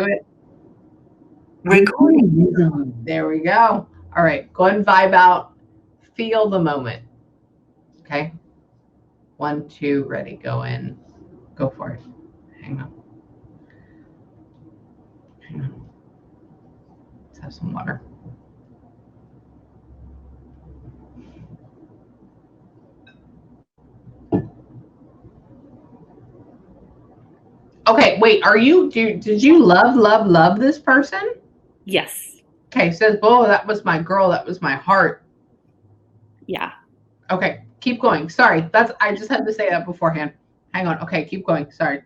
it. Recording. There we go. All right. Go ahead and vibe out. Feel the moment. Okay. 1, 2, ready. Go in. Go for it. Hang on. Hang on. Let's have some water. Okay, wait, did you love this person? Yes. Okay, says, oh, that was my girl, that was my heart. Yeah. Okay, keep going. Sorry, I just had to say that beforehand. Hang on. Okay, keep going. Sorry.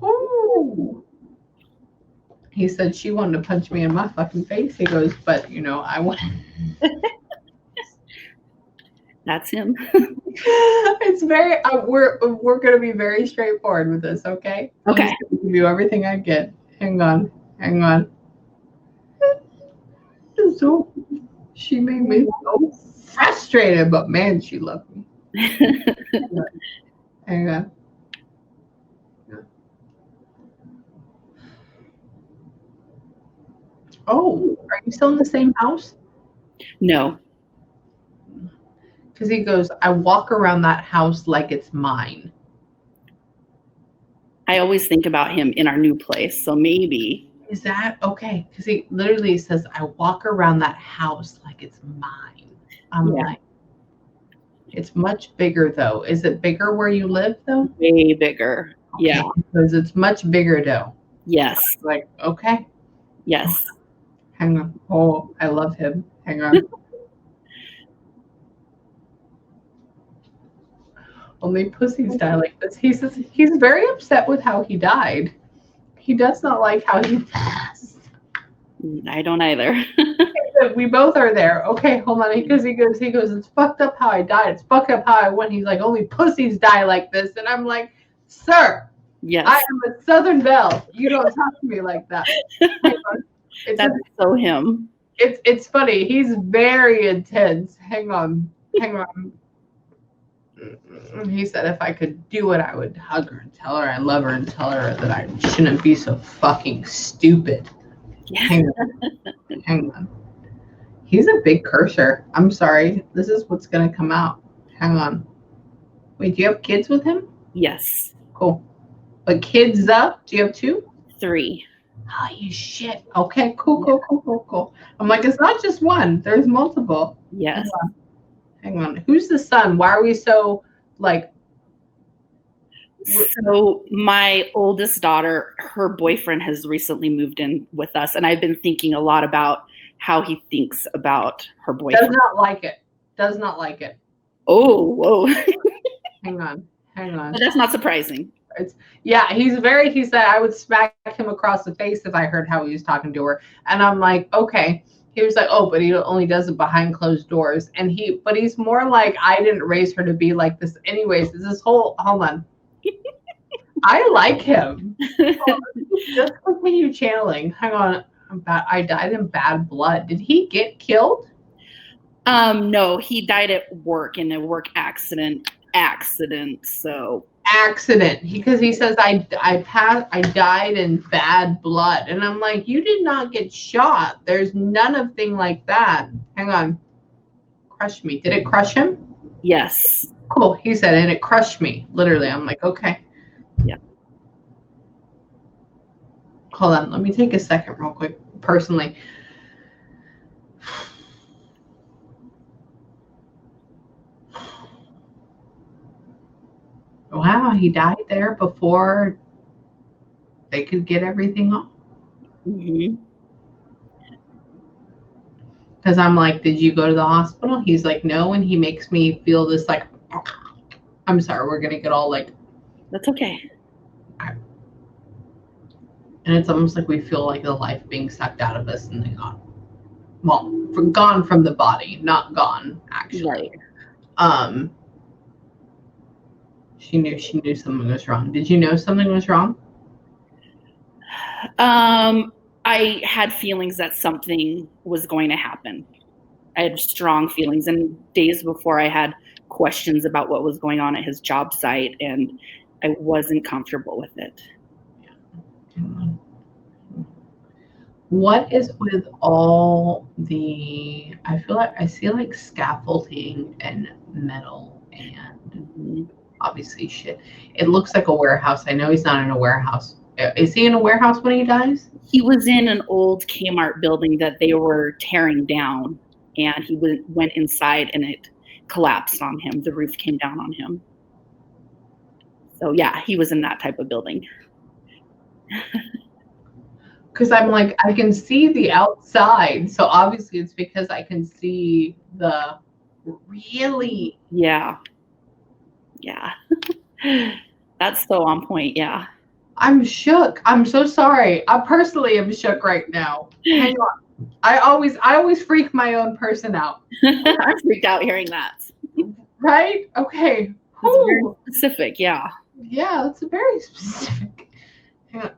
Ooh. He said she wanted to punch me in my fucking face. He goes, but I want. That's him. It's very. We're gonna be very straightforward with this, okay? Okay. I'm just gonna give you everything I get. Hang on. So she made me so frustrated, but man, she loved me. Hang on. Oh, are you still in the same house? No. Because he goes, I walk around that house like it's mine. I always think about him in our new place, so maybe. Is that okay? Because he literally says, I walk around that house like it's mine. I'm like, it's much bigger though. Is it bigger where you live though? Way bigger. Okay, yeah. Because it's much bigger though. Yes. Like, okay. Yes. Hang on. Oh, I love him. Hang on. Only pussies die like this. He says he's very upset with how he died. He does not like how he passed. I don't either. We both are there. Okay, hold on. Because he goes, it's fucked up how I died. It's fucked up how I went. He's like, only pussies die like this. And I'm like, sir, yes, I am a Southern Belle. You don't talk to me like that. That's so him. It's funny. He's very intense. Hang on. He said if I could do it, I would hug her and tell her I love her and tell her that I shouldn't be so fucking stupid. Yeah. Hang on. He's a big cursor. I'm sorry. This is what's going to come out. Hang on. Wait, do you have kids with him? Yes. Cool. But kids up? Do you have 2? 3. Holy shit. Okay, cool. I'm like, it's not just one. There's multiple. Yes. Hang on. Who's the son? Why are we so like? So my oldest daughter, her boyfriend has recently moved in with us, and I've been thinking a lot about how he thinks about her boyfriend. Does not like it. Oh, whoa. Hang on. But that's not surprising. He said I would smack him across the face if I heard how he was talking to her. And I'm like, okay. He was like, oh, but he only does it behind closed doors. But he's more like, I didn't raise her to be like this. Anyways, hold on. I like him. Just continue channeling. Hang on. I died in bad blood. Did he get killed? No, he died at work in a work accident. So accident, because he says I died in bad blood, and I'm like, you did not get shot. There's none of thing like that. Hang on. Crush me. Did it crush him? Yes. Cool. He said, and it crushed me. Literally. I'm like, okay. Yeah. Hold on. Let me take a second real quick. Personally. Wow, he died there before they could get everything off. Mm-hmm. Because I'm like, did you go to the hospital? He's like, no, and he makes me feel this like, I'm sorry, we're gonna get all like. That's okay. And it's almost like we feel like the life being sucked out of us, and they gone from the body, not gone actually. Right. She knew something was wrong. Did you know something was wrong? I I had feelings that something was going to happen. I had strong feelings, and days before I had questions about what was going on at his job site, and I wasn't comfortable with it. What is with all the, I feel like I see like scaffolding and metal and obviously shit. It looks like a warehouse. I know he's not in a warehouse. Is he in a warehouse when he dies? He was in an old Kmart building that they were tearing down, and he went inside and it collapsed on him. The roof came down on him. So yeah, he was in that type of building. Because I'm like, I can see the outside. So obviously it's because I can see the really. Yeah. Yeah. That's so on point. Yeah. I'm shook. I'm so sorry. I personally am shook right now. Hang on. I always freak my own person out. I'm freaked out hearing that. Right? Okay. It's very specific. Yeah. Yeah, that's very specific.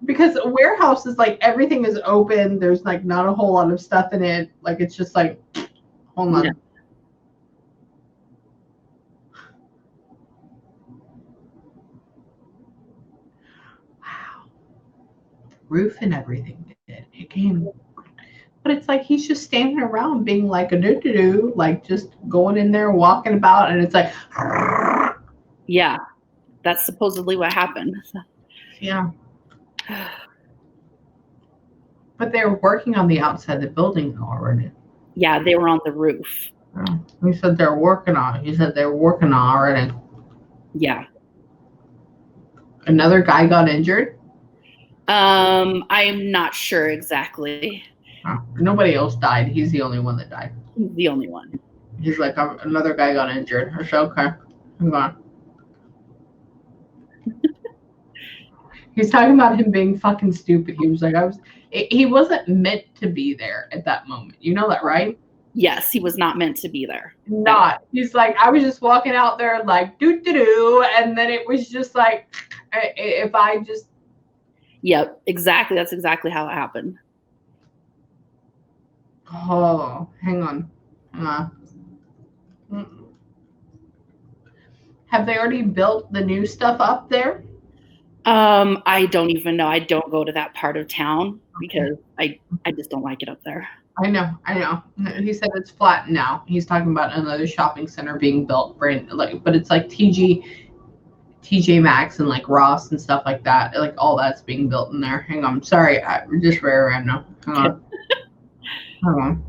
Because a warehouse is like everything is open. There's like not a whole lot of stuff in it. Like it's just like, hold on. Yeah. Wow. Roof and everything did. It came. But it's like he's just standing around being like a doo-doo-doo, like just going in there, walking about, and it's like. Yeah. That's supposedly what happened. Yeah. But they were working on the outside of the building already. Yeah, they were on the roof. Oh, he said they're working on it. He said they were working on it already. Yeah. Another guy got injured? I'm not sure exactly. Oh, nobody else died. He's the only one that died. He's the only one. He's like, another guy got injured. I said, okay, hang on. He's talking about him being fucking stupid. He was like, he wasn't meant to be there at that moment. You know that, right? Yes, he was not meant to be there. Not. He's like, I was just walking out there like, doo-doo-doo. And then it was just like, if I just. Yep, exactly. That's exactly how it happened. Oh, hang on. Have they already built the new stuff up there? I don't even know. I don't go to that part of town because I just don't like it up there. I know. He said it's flat now. He's talking about another shopping center being built, but it's like TJ Maxx and like Ross and stuff like that. Like all that's being built in there. Hang on. Sorry, just very random. Hang on. Hang on.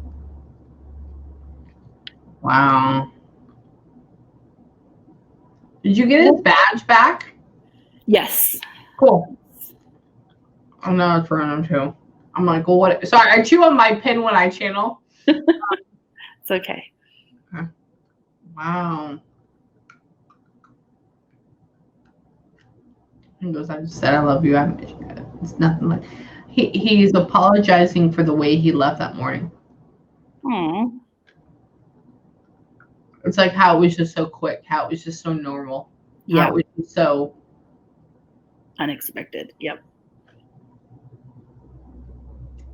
Wow. Did you get his badge back? Yes. Cool. Oh no, it's for him too. I'm like, well, what? Sorry, I chew on my pen when I channel. It's okay. Wow. He goes, I just said I love you. It's nothing like. He's apologizing for the way he left that morning. Aww. It's like how it was just so quick, how it was just so normal. Yeah. How it was just so unexpected. Yep.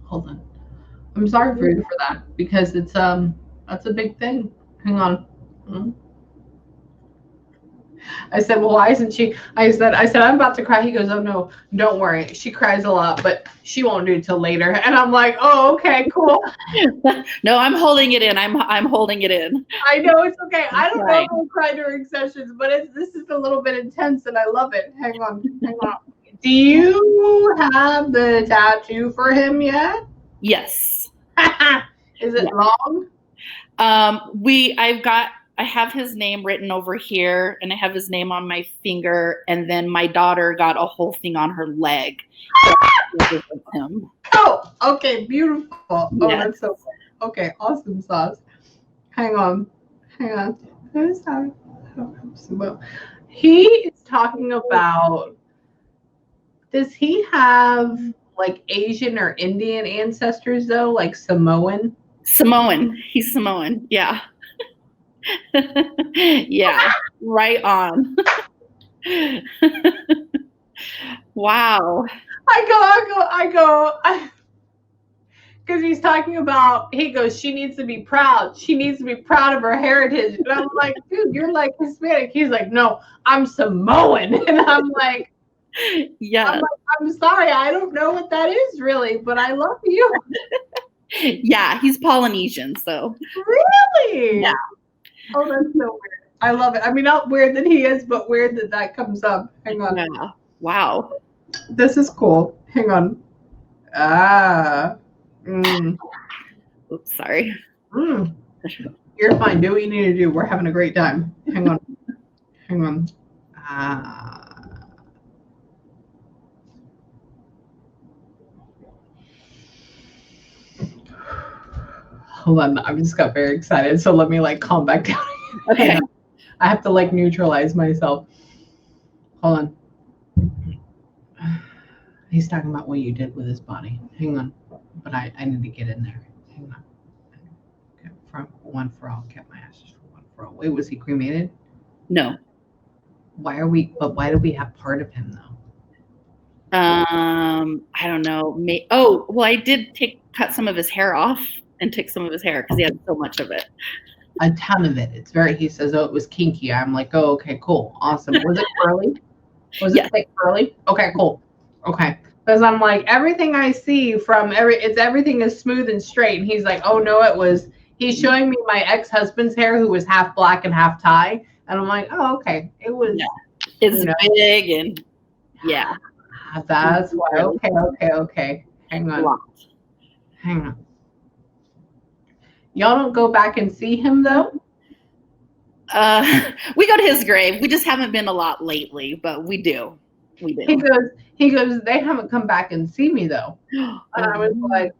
Hold on. I'm sorry for you for that because it's that's a big thing. Hang on. I said, well, why isn't she? I said, I'm about to cry. He goes, oh no, don't worry. She cries a lot, but she won't do it till later. And I'm like, oh, okay, cool. No, I'm holding it in. I'm holding it in. I know it's okay. I don't know if I'll cry during sessions, but this is a little bit intense and I love it. Hang on. Do you have the tattoo for him yet? Yes. Is it long? I have his name written over here, and I have his name on my finger, and then my daughter got a whole thing on her leg. Him. Oh, okay, beautiful. Oh, yes. That's so cool. Okay, awesome sauce. Hang on. I'm sorry. He is talking about, does he have like Asian or Indian ancestors though, like Samoan? Samoan. He's Samoan. Yeah. Yeah, right on. Wow. I go. because he's talking about, he goes, she needs to be proud. She needs to be proud of her heritage. And I'm like, dude, you're like Hispanic. He's like, no, I'm Samoan. And Yeah. I'm sorry, I don't know what that is really, but I love you. Yeah, he's Polynesian, so. Really? Yeah. Oh, that's so weird. I love it. I mean, not weird that he is, but weird that that comes up. Hang on. Yeah. Wow. This is cool. Hang on. Ah. Oops, sorry. You're fine. Do what you need to do. We're having a great time. Hang on. Hang on. Hold on. I just got very excited. So let me like calm back down. Okay. I have to like neutralize myself. Hold on. He's talking about what you did with his body. Hang on. But I need to get in there. Hang on. Okay. From one for all. Kept my ashes for one for all. Wait, was he cremated? No. Why do we have part of him though? I don't know. Oh, well, I did cut some of his hair off and took some of his hair because he had so much of it. A ton of it. It's very, he says, oh, it was kinky. I'm like, oh, okay, cool. Awesome. Was it curly? Was it like curly? Okay, cool. Okay. Because I'm like, everything I see from everything is smooth and straight. And he's like, oh no, he's showing me my ex-husband's hair who was half black and half tie. And I'm like, oh, okay. It was, it's big and yeah. That's why. Okay. Hang on. Y'all don't go back and see him though? We go to his grave. We just haven't been a lot lately, but we do. We do. He goes, they haven't come back and see me though. And I was like,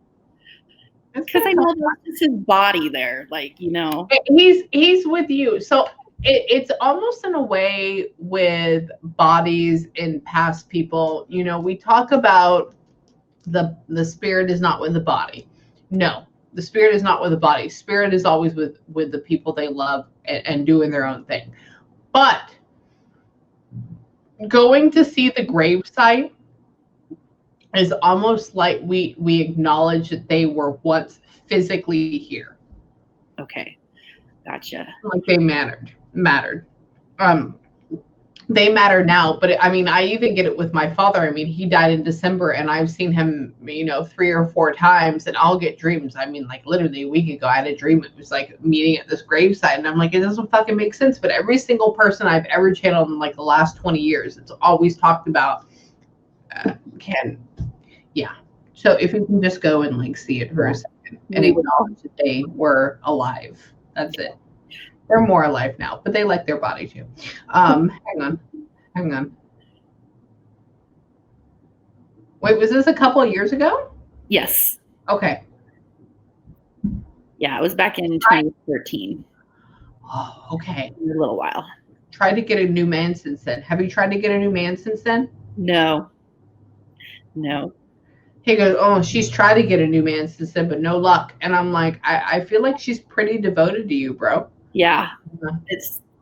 because I know that's his body there, like, you know. He's with you. So it's almost in a way with bodies in past people. You know, we talk about the spirit is not with the body. No, the spirit is not with the body. Spirit is always with the people they love and doing their own thing. But going to see the gravesite is almost like we acknowledge that they were once physically here. Okay, gotcha. Like they mattered. They matter now, but I mean, I even get it with my father. I mean, he died in December, and I've seen him, 3 or 4 times, and I'll get dreams. I mean, like literally a week ago, I had a dream. It was like meeting at this gravesite, and I'm like, it doesn't fucking make sense. But every single person I've ever channeled in like the last 20 years, it's always talked about. So if you can just go and like see it for a second and acknowledge that they were alive, that's it. They're more alive now, but they like their body too. Hang on. Wait, was this a couple of years ago? Yes. Okay. Yeah, it was back in 2013. Oh, okay. A little while. Tried to get a new man since then. Have you tried to get a new man since then? No. He goes, oh, she's tried to get a new man since then, but no luck. And I'm like, I feel like she's pretty devoted to you, bro. Yeah.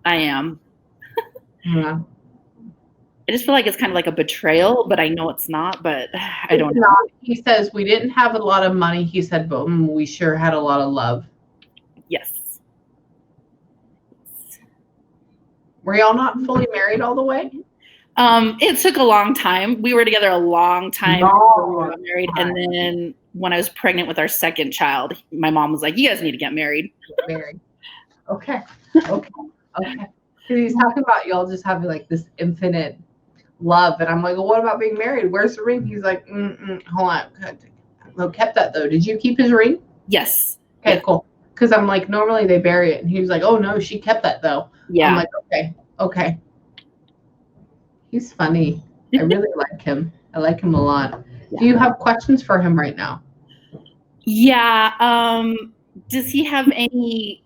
I am. Yeah. I just feel like it's kind of like a betrayal, but I know it's not, but I don't know. He says, we didn't have a lot of money. He said, but we sure had a lot of love. Yes. Were y'all not fully married all the way? It took a long time. We were together a long time before we got married. And then when I was pregnant with our second child, my mom was like, you guys need to get married. Okay. Because he's talking about y'all just having like this infinite love. And I'm like, well, what about being married? Where's the ring? He's like, hold on. No, kept that though. Did you keep his ring? Yes. Okay, cool. Because I'm like, normally they bury it. And he was like, oh no, she kept that though. Yeah. I'm like, okay. He's funny. I really like him. I like him a lot. Yeah. Do you have questions for him right now? Yeah. Does he have any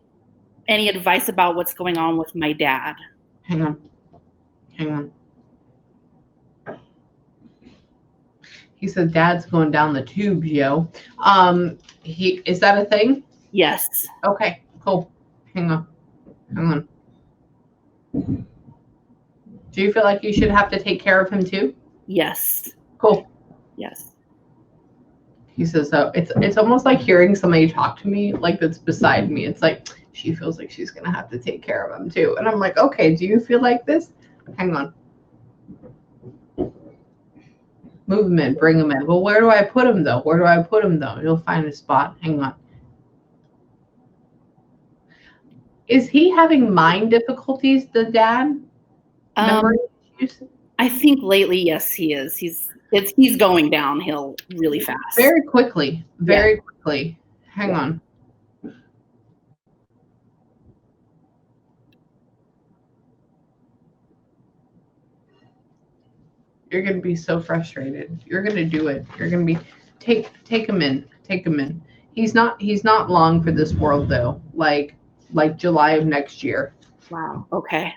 advice about what's going on with my dad? Hang on. He said dad's going down the tubes, yo. Is that a thing? Yes. Okay, cool. Hang on. Do you feel like you should have to take care of him too? Yes. Cool. Yes. He says, "So it's almost like hearing somebody talk to me, like that's beside me. It's like she feels like she's gonna have to take care of him too." And I'm like, "Okay, do you feel like this? Hang on, move him in, bring him in. Well, where do I put him though? Where do I put him though? You'll find a spot. Hang on. Is he having mind difficulties? The dad, memory issues? I think lately, yes, he is. He's going downhill really fast. Very quickly. Very quickly. Hang on. You're gonna be so frustrated. You're gonna do it. You're gonna be take him in. Take him in. He's not long for this world though. Like July of next year. Wow. Okay.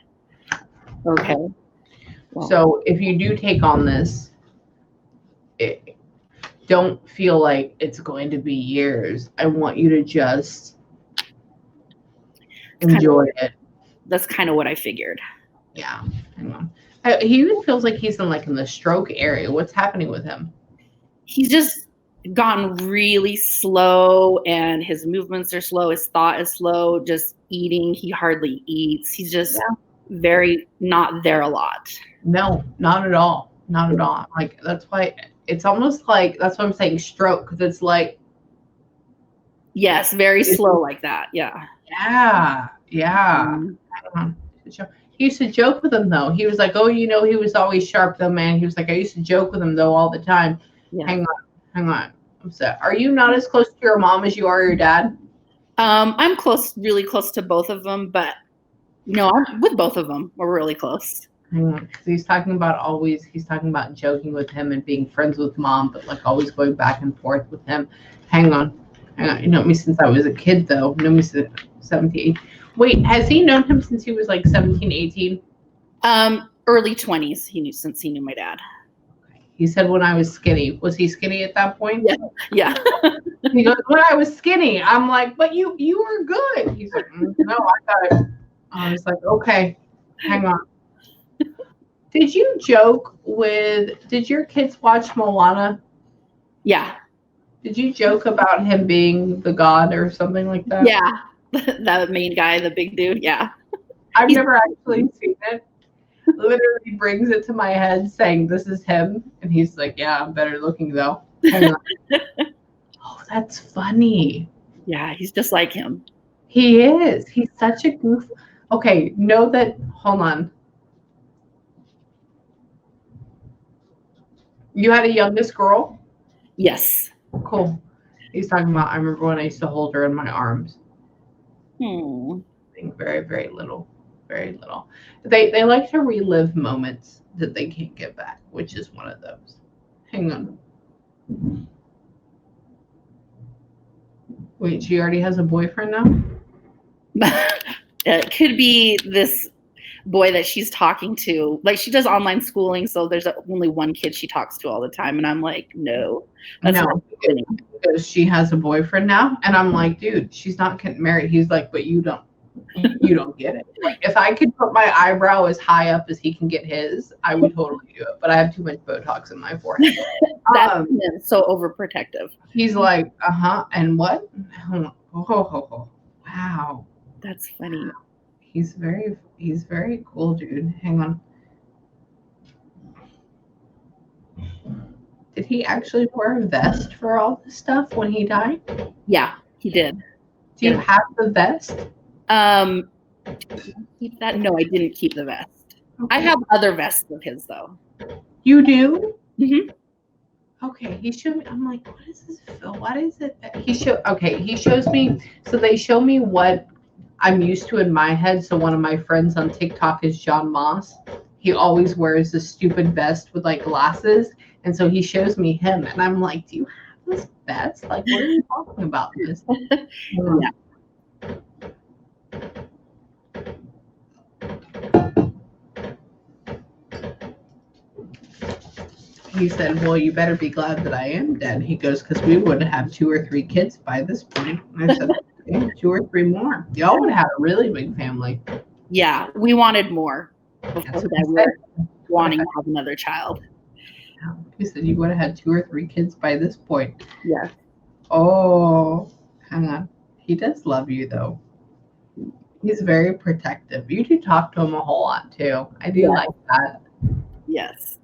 Okay. Well, so if you do take on this, don't feel like it's going to be years. I want you to just enjoy it. That's kind of what I figured. Yeah. Hang on. He even feels like he's in the stroke area. What's happening with him? He's just gotten really slow, and his movements are slow. His thought is slow. Just eating, he hardly eats. He's just very not there a lot. No, not at all. Not at all. Like that's why it's almost like that's why I'm saying stroke, because it's like yes, very slow like that. Yeah. Yeah. Hang on. He used to joke with him though. He was like, "Oh, he was always sharp though, man." He was like, "I used to joke with him though all the time." Yeah. Hang on. I'm sorry. Are you not as close to your mom as you are your dad? I'm really close to both of them, but no, I'm with both of them. We're really close. Hang on, because he's talking about joking with him and being friends with mom, but like always going back and forth with him. Hang on. You know me since I was a kid though. You know me since 17. Wait, has he known him since he was like 17, 18? Early 20s. Since he knew my dad. He said when I was skinny. Was he skinny at that point? Yeah. He goes, when I was skinny. I'm like, but you were good. He's like, no, I got it. I was like, okay, hang on. Did your kids watch Moana? Yeah. Did you joke about him being the god or something like that? Yeah. That main guy, the big dude. Yeah. I've never actually seen it. Literally brings it to my head saying this is him, and he's like, yeah, I'm better looking though. Oh, that's funny. Yeah, he's just like him. He is. He's such a goof. Okay, hold on. You had a youngest girl? Yes. Cool. He's talking about, I remember when I used to hold her in my arms. Hmm. I think very, very little. Very little. They like to relive moments that they can't get back, which is one of those. Hang on. Wait, she already has a boyfriend now? It could be this boy that she's talking to. Like, she does online schooling, so there's only one kid she talks to all the time, and I'm like, no. That's not happening. Because she has a boyfriend now, and I'm like, dude, she's not getting married. He's like, but you don't get it. Like, if I could put my eyebrow as high up as he can get his, I would totally do it. But I have too much Botox in my forehead. That's so overprotective. He's like, and what? Oh, wow. That's funny. He's very cool, dude. Hang on. Did he actually wear a vest for all this stuff when he died? Yeah, he did. Do you have the vest? Keep that? No, I didn't keep the vest. Okay. I have other vests of his though. You do? Mm-hmm. Okay, he showed me. I'm like, what is this, Phil? What is it? He shows me. So they show me what I'm used to in my head. So one of my friends on TikTok is John Moss. He always wears this stupid vest with like glasses. And so he shows me him. And I'm like, do you have this vest? Like, what are you talking about? This? Yeah. He said, well, you better be glad that I am dead. He goes, because we would have 2 or 3 kids by this point. And I said, okay, 2 or 3 more. Y'all would have a really big family. Yeah, we wanted more before that. We were wanting to have another child. He said you would have had 2 or 3 kids by this point. Yes. Oh, hang on. He does love you though. He's very protective. You do talk to him a whole lot too. I do like that. Yes.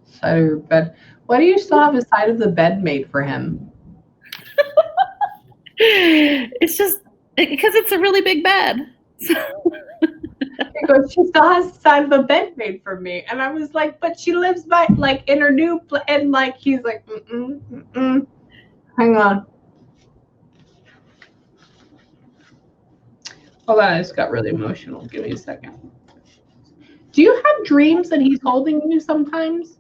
Side of your bed. Why do you still have a side of the bed made for him? It's just because it's a really big bed. He goes, she still has the side of the bed made for me. And I was like, but she lives by, like, in her new, and like, he's like, hang on. Hold on, I just got really emotional. Give me a second. Do you have dreams that he's holding you sometimes?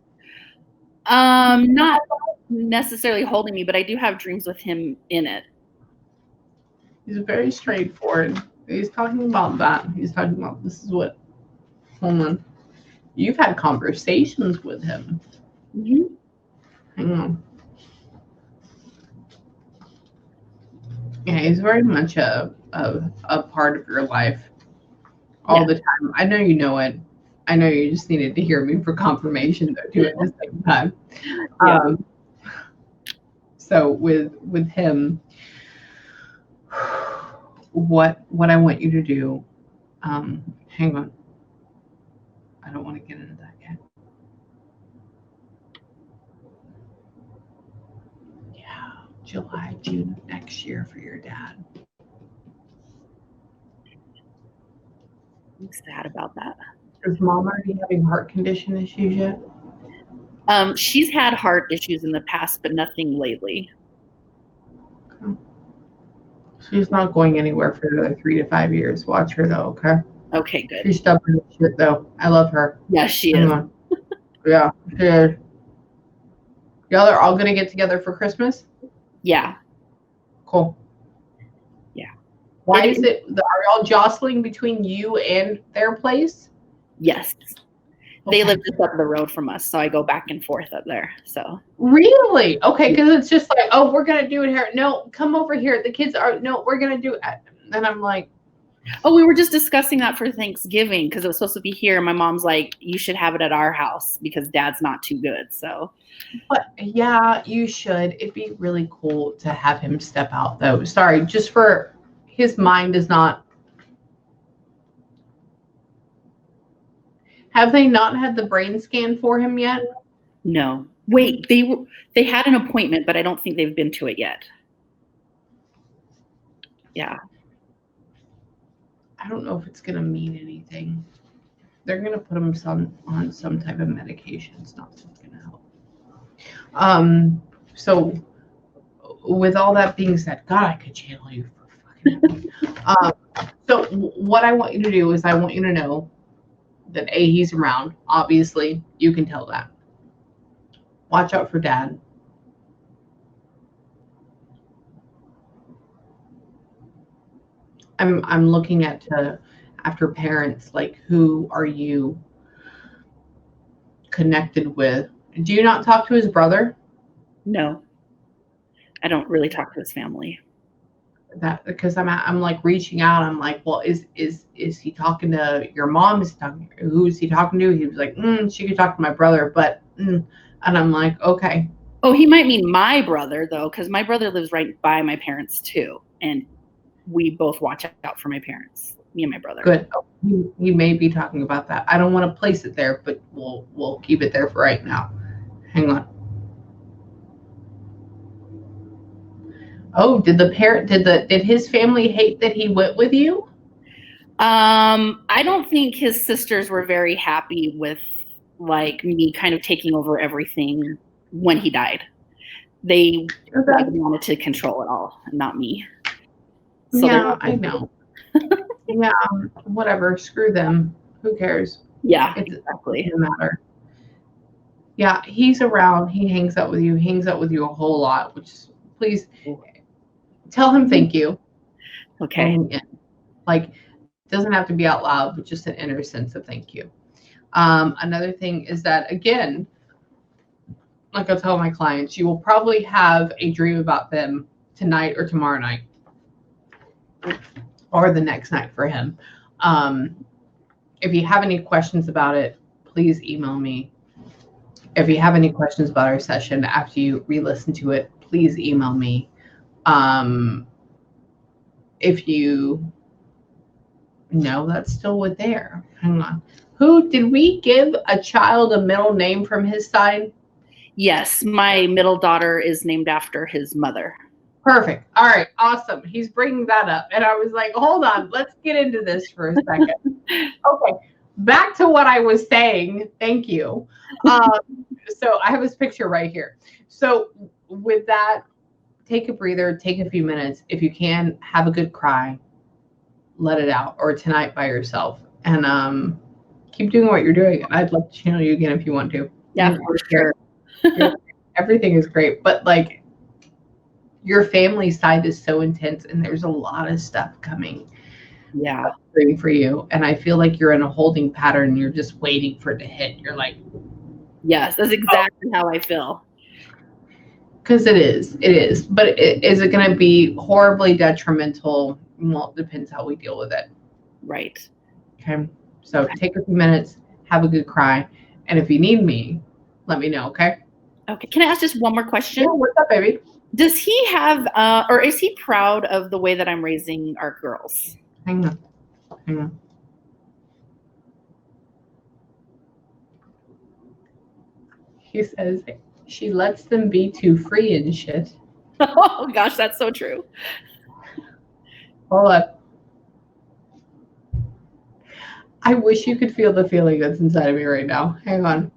Not necessarily holding me, but I do have dreams with him in it. He's very straightforward. He's talking about that. He's talking about this is what. Hold on. You've had conversations with him. Mm-hmm. Hang on. Yeah, he's very much a part of your life all the time. I know you know it. I know you just needed to hear me for confirmation though too at the same time. Yeah. So with him, what I want you to do, hang on. I don't want to get into that yet. Yeah, July, June of next year for your dad. I'm sad about that. Is mom already having heart condition issues yet? She's had heart issues in the past, but nothing lately. Okay. She's not going anywhere for another 3 to 5 years. Watch her though, okay? Okay, good. She's stubborn as shit though. I love her. Yeah, she is. Yeah, she is. Y'all are all gonna get together for Christmas? Yeah. Cool. Yeah. Why is it? Are y'all jostling between you and their place? Yes. They live just up the road from us, so I go back and forth up there. So really? Okay, because it's just like, oh, we're gonna do it here. No, come over here. The kids are no, we're gonna do it. And I'm like, oh, we were just discussing that for Thanksgiving because it was supposed to be here. My mom's like, you should have it at our house because Dad's not too good. So, but yeah, you should. It'd be really cool to have him step out though. Sorry, just for his mind is not. Have they not had the brain scan for him yet? No. Wait, they had an appointment, but I don't think they've been to it yet. Yeah. I don't know if it's gonna mean anything. They're gonna put him on some type of medication. It's not gonna help. So with all that being said, God, I could channel you for fucking so what I want you to do is I want you to know that A, he's around. Obviously, you can tell that. Watch out for Dad. I'm looking at after parents, like who are you connected with? Do you not talk to his brother? No. I don't really talk to his family. That because I'm like reaching out. I'm like, well, is he talking to your mom? Is he talking? Who is he talking to? He was like, she could talk to my brother, but and I'm like, okay. Oh, he might mean my brother though, because my brother lives right by my parents too, and we both watch out for my parents. Me and my brother. Good. He may be talking about that. I don't want to place it there, but we'll keep it there for right now. Hang on. Oh, did his family hate that he went with you? I don't think his sisters were very happy with like me kind of taking over everything when he died. They like, wanted to control it all, not me. So yeah, I know. Yeah, whatever. Screw them. Who cares? Yeah, exactly. It doesn't matter. Yeah, he's around. He hangs out with you. He hangs out with you a whole lot, which please tell him thank you. Okay. Like, doesn't have to be out loud, but just an inner sense of thank you. Another thing is that, again, like I tell my clients, you will probably have a dream about them tonight or tomorrow night or the next night for him. If you have any questions about it, please email me. If you have any questions about our session after you re-listen to it, please email me. If you know that's still with there, hang on. Who did we give a child a middle name from his side? Yes, my middle daughter is named after his mother. Perfect. All right, awesome. He's bringing that up, and I was like, hold on, let's get into this for a second. Okay, back to what I was saying. Thank you. So I have his picture right here. So with that, take a breather, take a few minutes. If you can, have a good cry, let it out, or tonight by yourself, and keep doing what you're doing. I'd love to channel you again if you want to. Yeah, for sure. Everything is great, but like your family side is so intense, and there's a lot of stuff coming. Yeah. For you, and I feel like you're in a holding pattern. You're just waiting for it to hit. You're like, yes, that's exactly how I feel. Because it is. But is it going to be horribly detrimental? Well, it depends how we deal with it. Right. Okay. So take a few minutes, have a good cry, and if you need me, let me know. Okay. Okay. Can I ask just one more question? Yeah, what's up, baby? Does he have, or is he proud of the way that I'm raising our girls? Hang on. He says she lets them be too free and shit. Oh gosh, that's so true. Hold on. I wish you could feel the feeling that's inside of me right now. Hang on.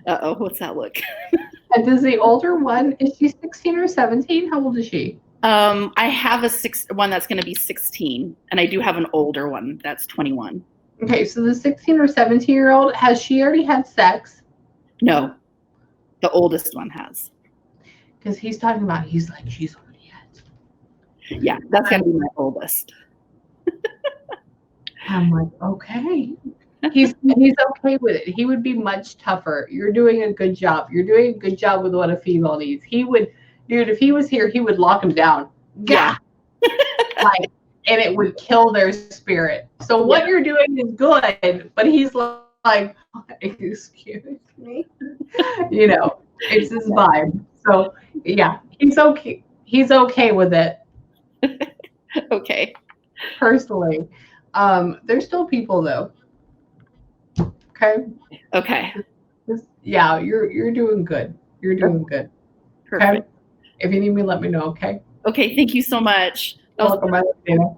Uh-oh, what's that look? And does the older one, is she 16 or 17? How old is she? I have one that's going to be 16, and I do have an older one that's 21. Okay, so the 16 or 17-year-old, has she already had sex? No, the oldest one has. Because he's talking about, he's like, she's already had. Yeah, that's going to be my oldest. I'm like, okay. He's okay with it. He would be much tougher. You're doing a good job. You're doing a good job with what a female needs. He would, dude, if he was here, he would lock him down. Yeah. Like, and it would kill their spirit. So what you're doing is good, but he's like, excuse me. You know, it's his vibe. So yeah, he's okay. He's okay with it. Okay. Personally. There's still people though. Okay. Okay. Yeah, you're doing good. You're doing good. Perfect. Okay. If you need me, let me know. Okay. Okay. Thank you so much. Welcome, my Dana.